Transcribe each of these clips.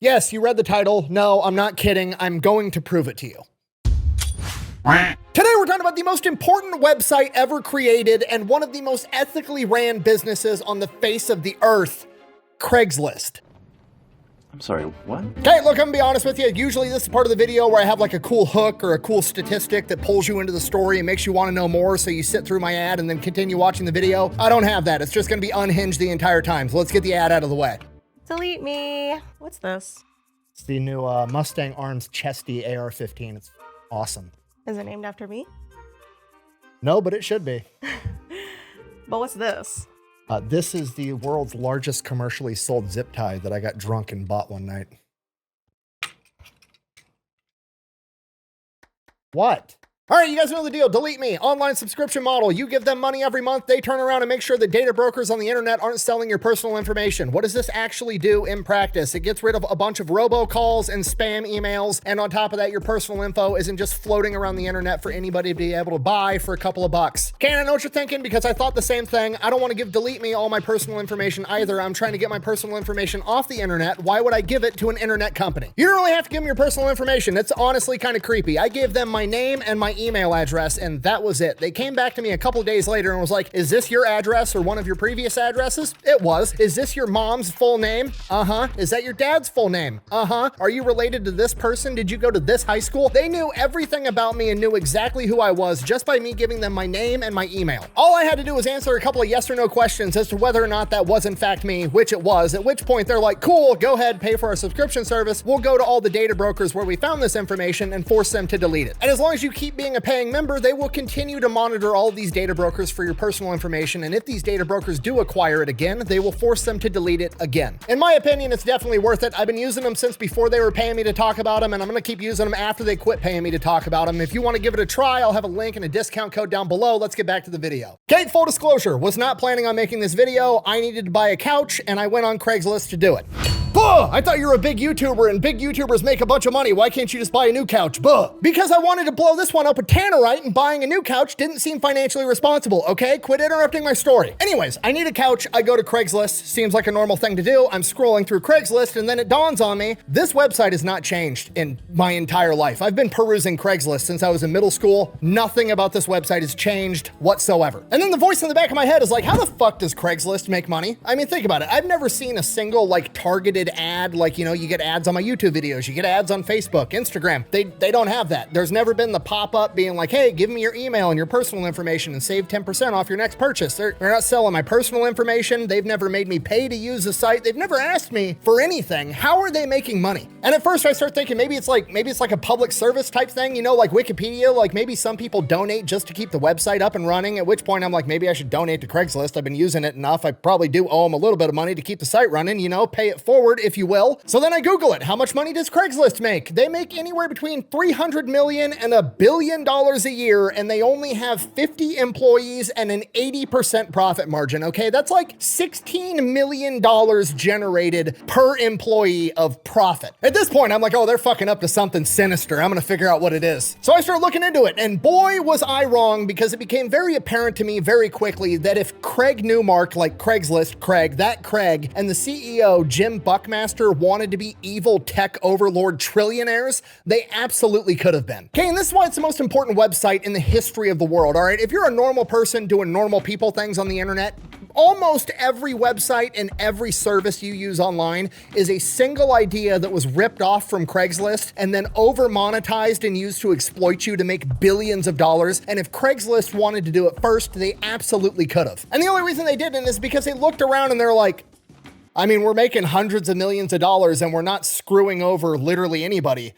Yes, you read the title. No, I'm not kidding. I'm going to prove it to you. Today we're talking about the most important website ever created and one of the most ethically ran businesses on the face of the earth, Craigslist. I'm sorry, what? Okay, look, I'm gonna be honest with you. Usually this is part of the video where I have like a cool hook or a cool statistic that pulls you into the story and makes you want to know more, so you sit through my ad and then continue watching the video. I don't have that. It's just gonna be unhinged the entire time. So let's get the ad out of the way. Delete me. What's this? It's the new Mustang Arms Chesty AR-15. It's awesome. Is it named after me? No, but it should be. But what's this? This is the world's largest commercially sold zip tie that I got drunk and bought one night. What? All right, you guys know the deal. Delete Me, online subscription model. You give them money every month. They turn around and make sure that data brokers on the internet aren't selling your personal information. What does this actually do in practice? It gets rid of a bunch of robocalls and spam emails. And on top of that, your personal info isn't just floating around the internet for anybody to be able to buy for a couple of bucks. Okay, I know what you're thinking because I thought the same thing. I don't want to give Delete Me all my personal information either. I'm trying to get my personal information off the internet. Why would I give it to an internet company? You don't really have to give them your personal information. It's honestly kind of creepy. I gave them my name and my email address, and that was it. They came back to me a couple of days later and was like, is this your address or one of your previous addresses? It was. Is this your mom's full name? Uh-huh. Is that your dad's full name? Uh-huh. Are you related to this person? Did you go to this high school? They knew everything about me and knew exactly who I was just by me giving them my name and my email. All I had to do was answer a couple of yes or no questions as to whether or not that was in fact me, which it was, at which point they're like, cool, go ahead, pay for our subscription service. We'll go to all the data brokers where we found this information and force them to delete it. And as long as you keep being a paying member, they will continue to monitor all of these data brokers for your personal information. And if these data brokers do acquire it again, they will force them to delete it again. In my opinion, it's definitely worth it. I've been using them since before they were paying me to talk about them, and I'm going to keep using them after they quit paying me to talk about them. If you want to give it a try, I'll have a link and a discount code down below. Let's get back to the video. Okay, full disclosure, was not planning on making this video. I needed to buy a couch, and I went on Craigslist to do it. Buh! I thought you were a big YouTuber and big YouTubers make a bunch of money. Why can't you just buy a new couch? Buh! Because I wanted to blow this one up with tannerite, and buying a new couch didn't seem financially responsible, okay? Quit interrupting my story. Anyways, I need a couch. I go to Craigslist. Seems like a normal thing to do. I'm scrolling through Craigslist, and then it dawns on me, this website has not changed in my entire life. I've been perusing Craigslist since I was in middle school. Nothing about this website has changed whatsoever. And then the voice in the back of my head is like, how the fuck does Craigslist make money? I mean, think about it. I've never seen a single like targeted ad, like, you know, you get ads on my YouTube videos, you get ads on Facebook, Instagram. They don't have that. There's never been the pop-up being like, hey, give me your email and your personal information and save 10% off your next purchase. They're not selling my personal information. They've never made me pay to use the site. They've never asked me for anything. How are they making money? And at first I start thinking maybe it's like a public service type thing, you know, like Wikipedia, like maybe some people donate just to keep the website up and running, at which point I'm like, maybe I should donate to Craigslist. I've been using it enough. I probably do owe them a little bit of money to keep the site running, you know, pay it forward if you will. So then I Google it. How much money does Craigslist make? They make anywhere between $300 million and $1 billion a year, and they only have 50 employees and an 80% profit margin, okay? That's like $16 million generated per employee of profit. At this point, I'm like, oh, they're fucking up to something sinister. I'm gonna figure out what it is. So I start looking into it, and boy, was I wrong, because it became very apparent to me very quickly that if Craig Newmark, like Craigslist, Craig, and the CEO, Jim Buckmaster, wanted to be evil tech overlord trillionaires, they absolutely could have been. Okay, and this is why it's the most important website in the history of the world, all right? If you're a normal person doing normal people things on the internet, almost every website and every service you use online is a single idea that was ripped off from Craigslist and then over monetized and used to exploit you to make billions of dollars. And if Craigslist wanted to do it first, they absolutely could have. And the only reason they didn't is because they looked around and they're like, I mean, we're making hundreds of millions of dollars and we're not screwing over literally anybody.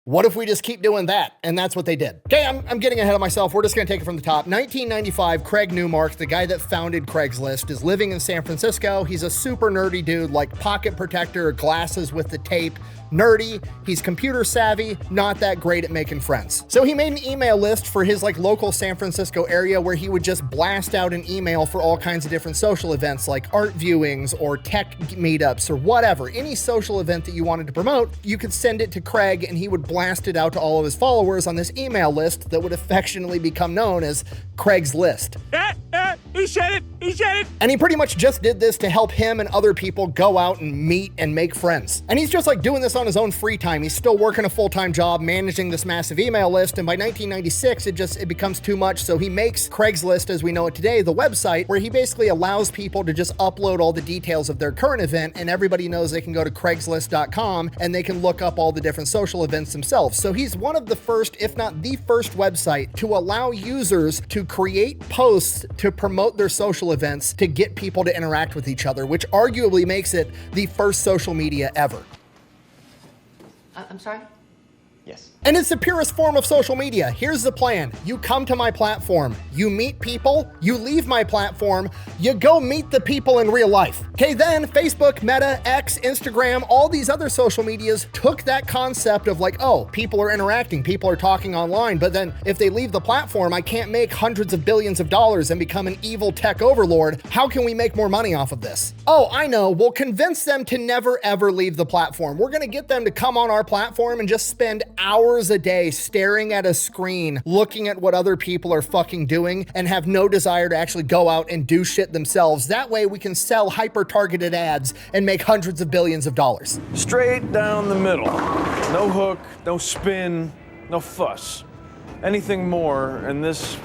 What if we just keep doing that? And that's what they did. Okay, I'm getting ahead of myself. We're just gonna take it from the top. 1995, Craig Newmark, the guy that founded Craigslist, is living in San Francisco. He's a super nerdy dude, like pocket protector, glasses with the tape, nerdy. He's computer savvy, not that great at making friends. So he made an email list for his like local San Francisco area where he would just blast out an email for all kinds of different social events like art viewings or tech meetups or whatever. Any social event that you wanted to promote, you could send it to Craig and he would blast it out to all of his followers on this email list that would affectionately become known as Craigslist. He said it! He said it! And he pretty much just did this to help him and other people go out and meet and make friends. And he's just like doing this on his own free time. He's still working a full-time job, managing this massive email list, and by 1996, it becomes too much, so he makes Craigslist, as we know it today, the website where he basically allows people to just upload all the details of their current event, and everybody knows they can go to Craigslist.com and they can look up all the different social events themselves. So he's one of the first, if not the first website to allow users to create posts to promote their social events to get people to interact with each other, which arguably makes it the first social media ever. I'm sorry? Yes. And it's the purest form of social media. Here's the plan. You come to my platform, you meet people, you leave my platform, you go meet the people in real life. Okay, then Facebook, Meta, X, Instagram, all these other social medias took that concept of like, oh, people are interacting, people are talking online, but then if they leave the platform, I can't make hundreds of billions of dollars and become an evil tech overlord. How can we make more money off of this? Oh, I know. We'll convince them to never ever leave the platform. We're gonna get them to come on our platform and just spend hours a day staring at a screen, looking at what other people are fucking doing, and have no desire to actually go out and do shit themselves. That way we can sell hyper-targeted ads and make hundreds of billions of dollars. Straight down the middle. No hook, no spin, no fuss. Anything more, and this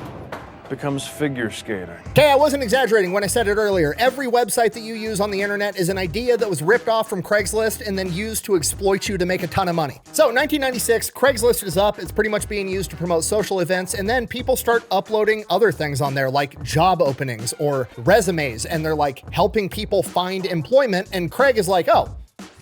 becomes figure skating. Okay, I wasn't exaggerating when I said it earlier. Every website that you use on the internet is an idea that was ripped off from Craigslist and then used to exploit you to make a ton of money. So 1996, Craigslist is up. It's pretty much being used to promote social events, and then people start uploading other things on there like job openings or resumes, and they're like helping people find employment, and Craig is like, oh,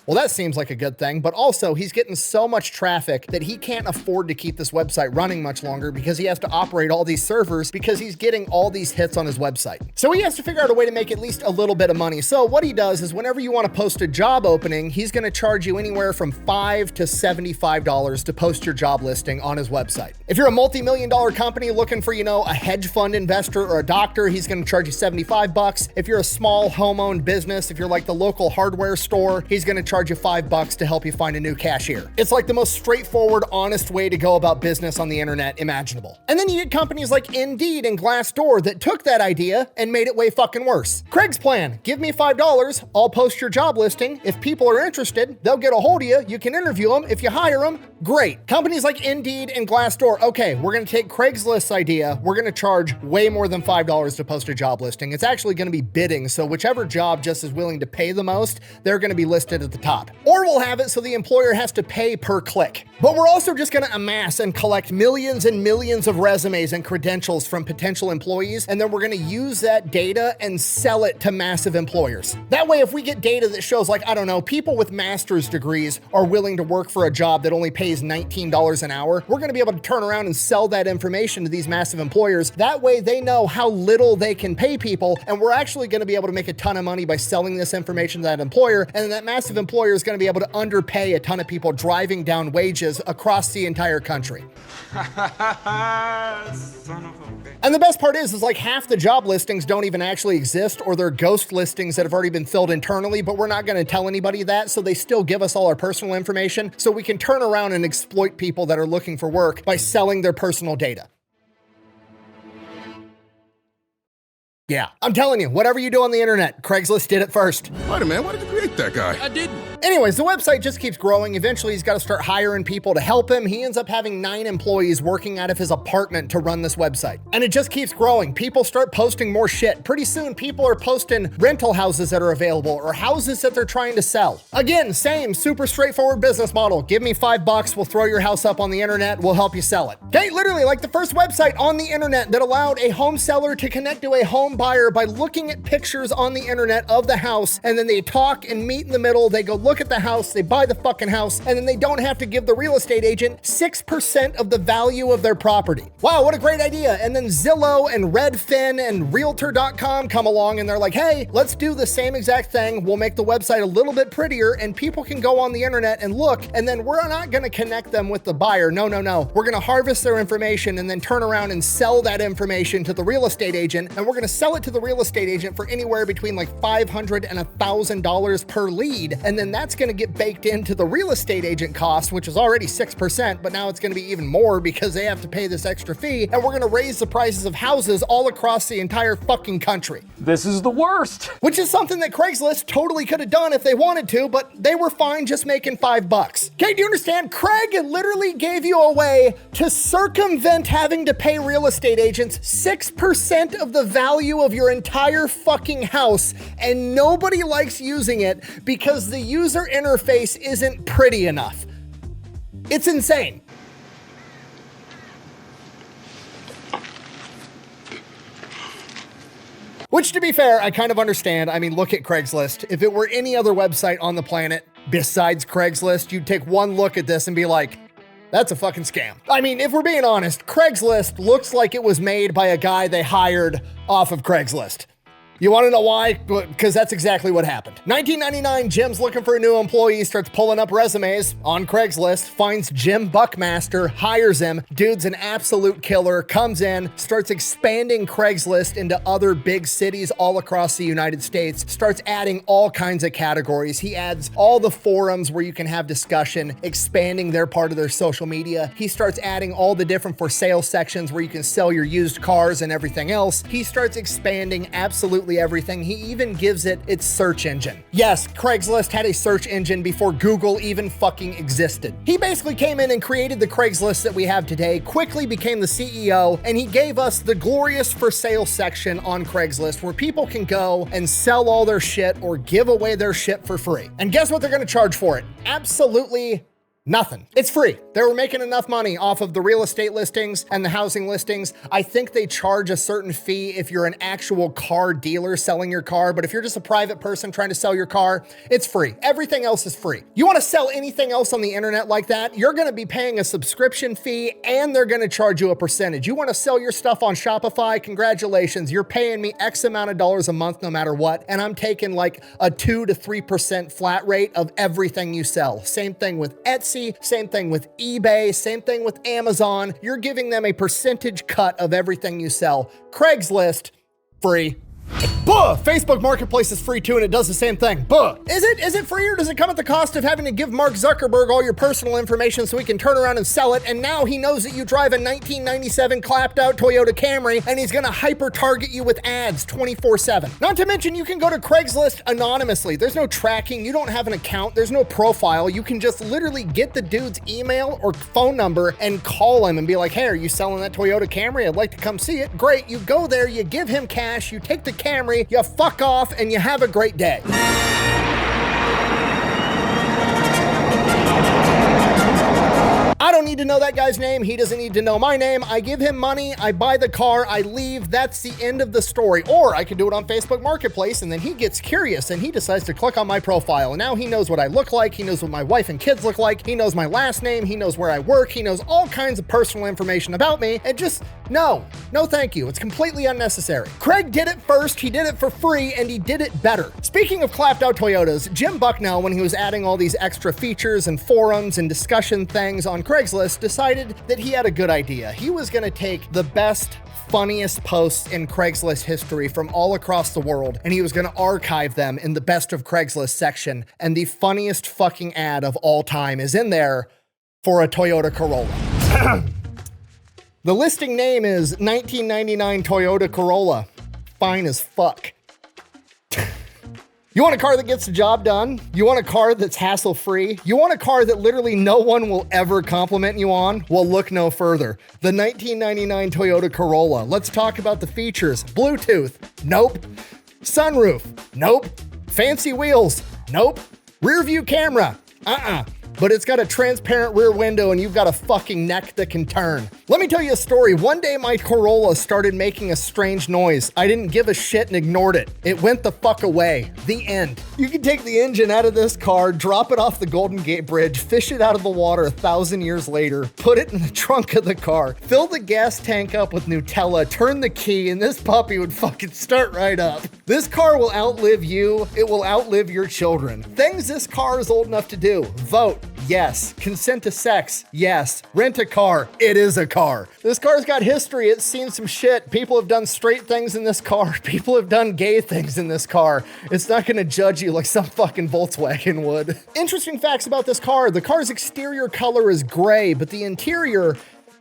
well, that seems like a good thing, but also he's getting so much traffic that he can't afford to keep this website running much longer because he has to operate all these servers because he's getting all these hits on his website. So he has to figure out a way to make at least a little bit of money. So what he does is whenever you want to post a job opening, he's going to charge you anywhere from $5 to $75 to post your job listing on his website. If you're a multi-million-dollar company looking for, a hedge fund investor or a doctor, he's going to charge you $75. If you're a small home-owned business, if you're like the local hardware store, he's going to charge you $5 to help you find a new cashier. It's like the most straightforward, honest way to go about business on the internet imaginable. And then you get companies like Indeed and Glassdoor that took that idea and made it way fucking worse. Craig's plan, give me $5, I'll post your job listing. If people are interested, they'll get a hold of you. You can interview them. If you hire them, great. Companies like Indeed and Glassdoor, okay, we're gonna take Craigslist's idea. We're gonna charge way more than $5 to post a job listing. It's actually gonna be bidding, so whichever job just is willing to pay the most, they're gonna be listed at the top. Or we'll have it so the employer has to pay per click. But we're also just gonna amass and collect millions and millions of resumes and credentials from potential employees, and then we're gonna use that data and sell it to massive employers. That way, if we get data that shows like, I don't know, people with master's degrees are willing to work for a job that only pays $19 an hour, we're gonna be able to turn around and sell that information to these massive employers. That way they know how little they can pay people, and we're actually gonna be able to make a ton of money by selling this information to that employer, and then that massive employer is gonna be able to underpay a ton of people, driving down wages across the entire country. And the best part is like half the job listings don't even actually exist, or they're ghost listings that have already been filled internally, but we're not going to tell anybody that, so they still give us all our personal information, so we can turn around and exploit people that are looking for work by selling their personal data. Yeah, I'm telling you, whatever you do on the internet, Craigslist did it first. Wait a minute, why did you create that guy? I didn't. Anyways, the website just keeps growing. Eventually, he's got to start hiring people to help him. He ends up having 9 employees working out of his apartment to run this website. And it just keeps growing. People start posting more shit. Pretty soon, people are posting rental houses that are available or houses that they're trying to sell. Again, same super straightforward business model. Give me $5, we'll throw your house up on the internet, we'll help you sell it. Okay, literally like the first website on the internet that allowed a home seller to connect to a home buyer by looking at pictures on the internet of the house, and then they talk and meet in the middle. They go look at the house, they buy the fucking house, and then they don't have to give the real estate agent 6% of the value of their property. Wow, what a great idea. And then Zillow and Redfin and Realtor.com come along and they're like, hey, let's do the same exact thing. We'll make the website a little bit prettier and people can go on the internet and look, and then we're not gonna connect them with the buyer. No. We're gonna harvest their information and then turn around and sell that information to the real estate agent, and we're gonna sell it to the real estate agent for anywhere between like $500 and $1,000 per lead. And then that that's going to get baked into the real estate agent cost, which is already 6%, but now it's going to be even more because they have to pay this extra fee, and we're going to raise the prices of houses all across the entire fucking country. This is the worst. Which is something that Craigslist totally could have done if they wanted to, but they were fine just making $5. Okay, do you understand? Craig literally gave you a way to circumvent having to pay real estate agents 6% of the value of your entire fucking house, and nobody likes using it because the user interface isn't pretty enough. It's insane. Which, to be fair, I kind of understand. I mean, look at Craigslist. If it were any other website on the planet besides Craigslist, you'd take one look at this and be like, that's a fucking scam. I mean, if we're being honest, Craigslist looks like it was made by a guy they hired off of Craigslist. You want to know why? Because that's exactly what happened. 1999, Jim's looking for a new employee, starts pulling up resumes on Craigslist, finds Jim Buckmaster, hires him. Dude's an absolute killer, comes in, starts expanding Craigslist into other big cities all across the United States, starts adding all kinds of categories. He adds all the forums where you can have discussion, expanding their part of their social media. He starts adding all the different for sale sections where you can sell your used cars and everything else. He starts expanding absolutely everything. He even gives it its search engine. Yes, Craigslist had a search engine before Google even fucking existed. He basically came in and created the Craigslist that we have today, quickly became the CEO, and he gave us the glorious for sale section on Craigslist where people can go and sell all their shit or give away their shit for free. And guess what they're gonna charge for it? Absolutely nothing. It's free. They were making enough money off of the real estate listings and the housing listings. I think they charge a certain fee if you're an actual car dealer selling your car, but if you're just a private person trying to sell your car, it's free. Everything else is free. You want to sell anything else on the internet like that, you're going to be paying a subscription fee and they're going to charge you a percentage. You want to sell your stuff on Shopify, congratulations. You're paying me X amount of dollars a month no matter what, and I'm taking like a 2 to 3% flat rate of everything you sell. Same thing with Etsy. Same thing with eBay, same thing with Amazon. You're giving them a percentage cut of everything you sell. Craigslist, free. Buh! Facebook Marketplace is free too, and it does the same thing. Buh! Is it free, or does it come at the cost of having to give Mark Zuckerberg all your personal information so he can turn around and sell it, and now he knows that you drive a 1997 clapped out Toyota Camry, and he's gonna hyper target you with ads 24/7. Not to mention, you can go to Craigslist anonymously. There's no tracking, you don't have an account, there's no profile. You can just literally get the dude's email or phone number and call him and be like, hey, are you selling that Toyota Camry? I'd like to come see it. Great, you go there, you give him cash, you take the Camry, you fuck off, and you have a great day. I don't need to know that guy's name. He doesn't need to know my name. I give him money, I buy the car, I leave. That's the end of the story. Or I could do it on Facebook Marketplace, and then he gets curious and he decides to click on my profile. And now he knows what I look like. He knows what my wife and kids look like. He knows my last name. He knows where I work. He knows all kinds of personal information about me. And just, no thank you. It's completely unnecessary. Craig did it first. He did it for free, and he did it better. Speaking of clapped out Toyotas, Jim Bucknell, when he was adding all these extra features and forums and discussion things on Craigslist, decided that he had a good idea. He was going to take the best, funniest posts in Craigslist history from all across the world, and he was going to archive them in the best of Craigslist section, and the funniest fucking ad of all time is in there for a Toyota Corolla. The listing name is 1999 Toyota Corolla. Fine as fuck. You want a car that gets the job done? You want a car that's hassle-free? You want a car that literally no one will ever compliment you on? Well, look no further. The 1999 Toyota Corolla. Let's talk about the features. Bluetooth? Nope. Sunroof? Nope. Fancy wheels? Nope. Rear view camera? But it's got a transparent rear window and you've got a fucking neck that can turn. Let me tell you a story. One day my Corolla started making a strange noise. I didn't give a shit and ignored it. It went the fuck away. The end. You can take the engine out of this car, drop it off the Golden Gate Bridge, fish it out of the water 1,000 years later, put it in the trunk of the car, fill the gas tank up with Nutella, turn the key, and this puppy would fucking start right up. This car will outlive you. It will outlive your children. Things this car is old enough to do. Vote. Yes. Consent to sex? Yes. Rent a car? It is a car. This car's got history. It's seen some shit. People have done straight things in this car. People have done gay things in this car. It's not gonna judge you like some fucking Volkswagen would. Interesting facts about this car. The car's exterior color is gray, but the interior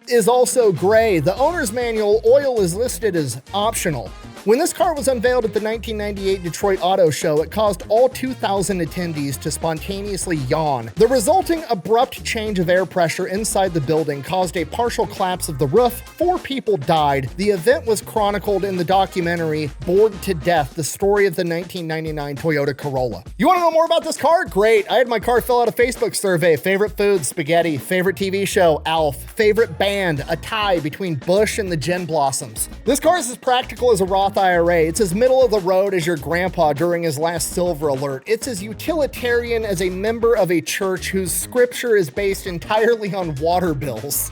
is also gray. The owner's manual, oil is listed as optional. When this car was unveiled at the 1998 Detroit Auto Show, it caused all 2,000 attendees to spontaneously yawn. The resulting abrupt change of air pressure inside the building caused a partial collapse of the roof. 4 people died. The event was chronicled in the documentary Bored to Death, the story of the 1999 Toyota Corolla. You want to know more about this car? Great. I had my car fill out a Facebook survey. Favorite food, spaghetti. Favorite TV show, Alf. Favorite band, a tie between Bush and the Gin Blossoms. This car is as practical as a Roth IRA. It's as middle of the road as your grandpa during his last silver alert. It's as utilitarian as a member of a church whose scripture is based entirely on water bills.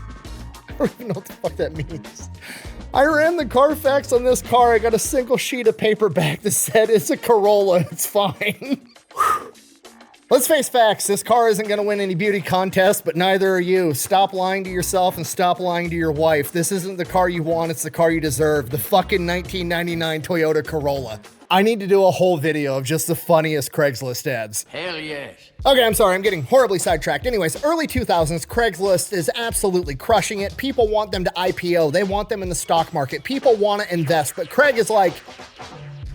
I don't even know what the fuck that means. I ran the Carfax on this car. I got a single sheet of paper back that said it's a Corolla. It's fine. Let's face facts, this car isn't gonna win any beauty contests, but neither are you. Stop lying to yourself and stop lying to your wife. This isn't the car you want, it's the car you deserve. The fucking 1999 Toyota Corolla. I need to do a whole video of just the funniest Craigslist ads. Hell yes. Okay, I'm sorry, I'm getting horribly sidetracked. Anyways, early 2000s, Craigslist is absolutely crushing it. People want them to IPO. They want them in the stock market. People want to invest, but Craig is like,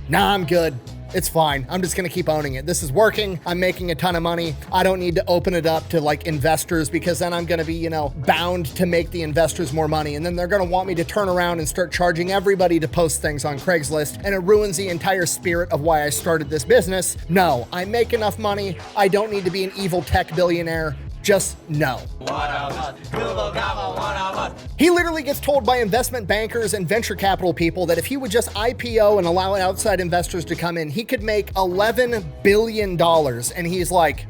nah, I'm good. It's fine. I'm just gonna keep owning it. This is working. I'm making a ton of money. I don't need to open it up to like investors because then I'm gonna be, bound to make the investors more money. And then they're gonna want me to turn around and start charging everybody to post things on Craigslist. And it ruins the entire spirit of why I started this business. No, I make enough money. I don't need to be an evil tech billionaire. Just no. He literally gets told by investment bankers and venture capital people that if he would just IPO and allow outside investors to come in, he could make $11 billion. And he's like,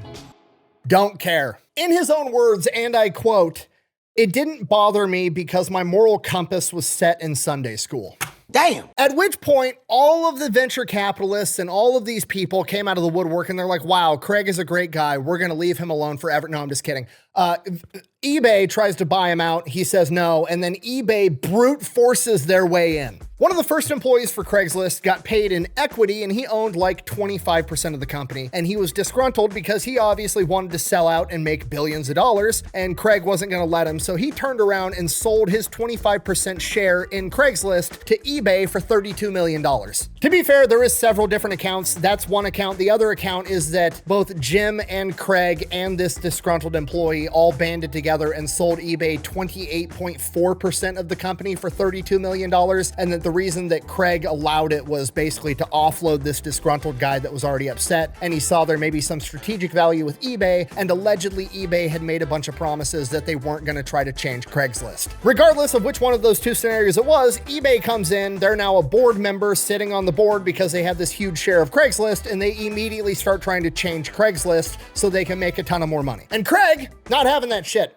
don't care. In his own words, and I quote, "It didn't bother me because my moral compass was set in Sunday school." Damn. At which point, all of the venture capitalists and all of these people came out of the woodwork and they're like, wow, Craig is a great guy. We're going to leave him alone forever. No, I'm just kidding. eBay tries to buy him out. He says no. And then eBay brute forces their way in. One of the first employees for Craigslist got paid in equity and he owned like 25% of the company. And he was disgruntled because he obviously wanted to sell out and make billions of dollars and Craig wasn't going to let him. So he turned around and sold his 25% share in Craigslist to eBay for $32 million. To be fair, there is several different accounts. That's one account. The other account is that both Jim and Craig and this disgruntled employee all banded together and sold eBay 28.4% of the company for $32 million. And that the reason that Craig allowed it was basically to offload this disgruntled guy that was already upset. And he saw there may be some strategic value with eBay. And allegedly eBay had made a bunch of promises that they weren't going to try to change Craigslist. Regardless of which one of those two scenarios it was, eBay comes in. They're now a board member sitting on the board because they have this huge share of Craigslist. And they immediately start trying to change Craigslist so they can make a ton of more money. And Craig, not having that shit.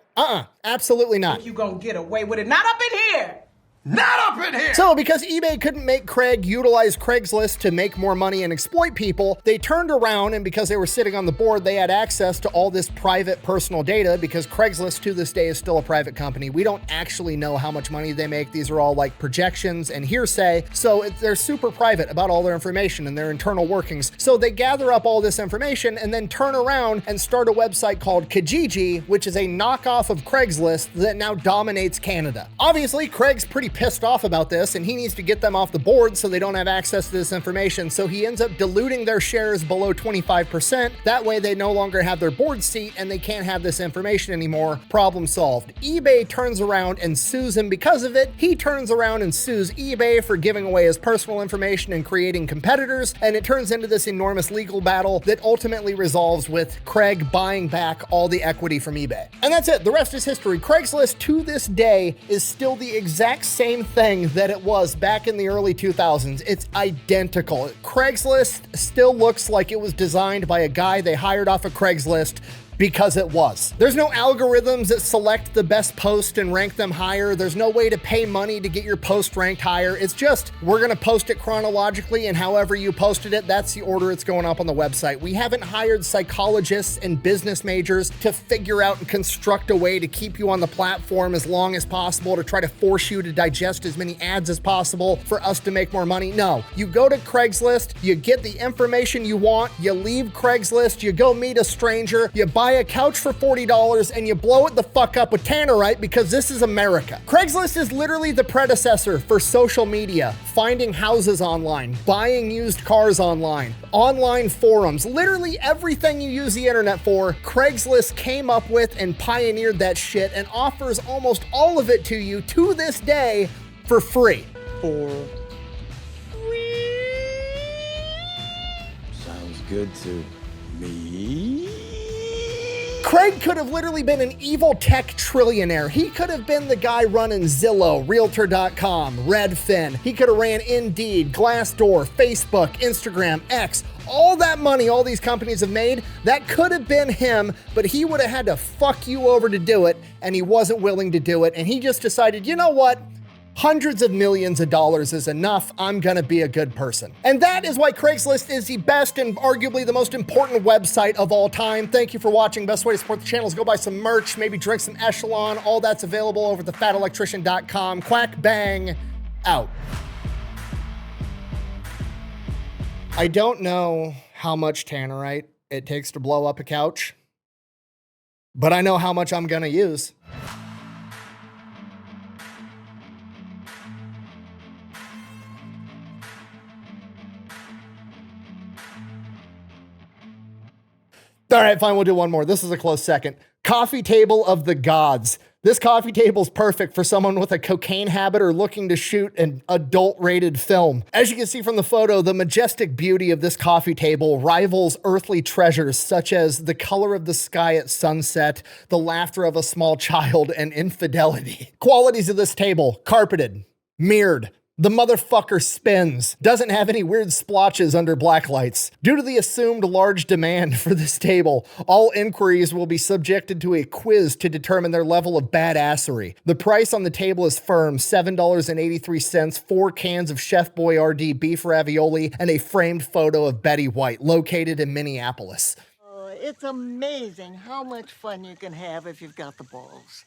Absolutely not. You gonna get away with it? Not up in here! Not up in here! So because eBay couldn't make Craig utilize Craigslist to make more money and exploit people, they turned around and because they were sitting on the board, they had access to all this private personal data because Craigslist to this day is still a private company. We don't actually know how much money they make. These are all like projections and hearsay. So they're super private about all their information and their internal workings. So they gather up all this information and then turn around and start a website called Kijiji, which is a knockoff of Craigslist that now dominates Canada. Obviously, Craig's pretty pissed off about this and he needs to get them off the board so they don't have access to this information. So he ends up diluting their shares below 25%. That way they no longer have their board seat and they can't have this information anymore. Problem solved. eBay turns around and sues him because of it. He turns around and sues eBay for giving away his personal information and creating competitors. And it turns into this enormous legal battle that ultimately resolves with Craig buying back all the equity from eBay. And that's it. The rest is history. Craigslist to this day is still the exact same thing that it was back in the early 2000s. It's identical. Craigslist still looks like it was designed by a guy they hired off of Craigslist because it was. There's no algorithms that select the best post and rank them higher. There's no way to pay money to get your post ranked higher. It's just, we're gonna post it chronologically, and however you posted it, that's the order it's going up on the website. We haven't hired psychologists and business majors to figure out and construct a way to keep you on the platform as long as possible, to try to force you to digest as many ads as possible for us to make more money. No, you go to Craigslist, you get the information you want, you leave Craigslist, you go meet a stranger, you buy a couch for $40, and you blow it the fuck up with Tannerite because this is America. Craigslist is literally the predecessor for social media, finding houses online, buying used cars online, online forums, literally everything you use the internet for. Craigslist came up with and pioneered that shit and offers almost all of it to you to this day for free. Sounds good to me. Craig could have literally been an evil tech trillionaire. He could have been the guy running Zillow, Realtor.com, Redfin. He could have ran Indeed, Glassdoor, Facebook, Instagram, X. All that money all these companies have made, that could have been him, but he would have had to fuck you over to do it, and he wasn't willing to do it, and he just decided, you know what? Hundreds of millions of dollars is enough. I'm gonna be a good person. And that is why Craigslist is the best and arguably the most important website of all time. Thank you for watching. Best way to support the channel is go buy some merch, maybe drink some Echelon. All that's available over at thefatelectrician.com. Quack bang, out. I don't know how much Tannerite it takes to blow up a couch, but I know how much I'm gonna use. All right, fine, we'll do one more. This is a close second. Coffee table of the gods. This coffee table is perfect for someone with a cocaine habit or looking to shoot an adult-rated film. As you can see from the photo, the majestic beauty of this coffee table rivals earthly treasures such as the color of the sky at sunset, the laughter of a small child, and infidelity. Qualities of this table: carpeted, mirrored, the motherfucker spins, doesn't have any weird splotches under black lights. Due to the assumed large demand for this table, all inquiries will be subjected to a quiz to determine their level of badassery. The price on the table is firm, $7.83, 4 cans of Chef Boyardee beef ravioli, and a framed photo of Betty White, located in Minneapolis. It's amazing how much fun you can have if you've got the balls.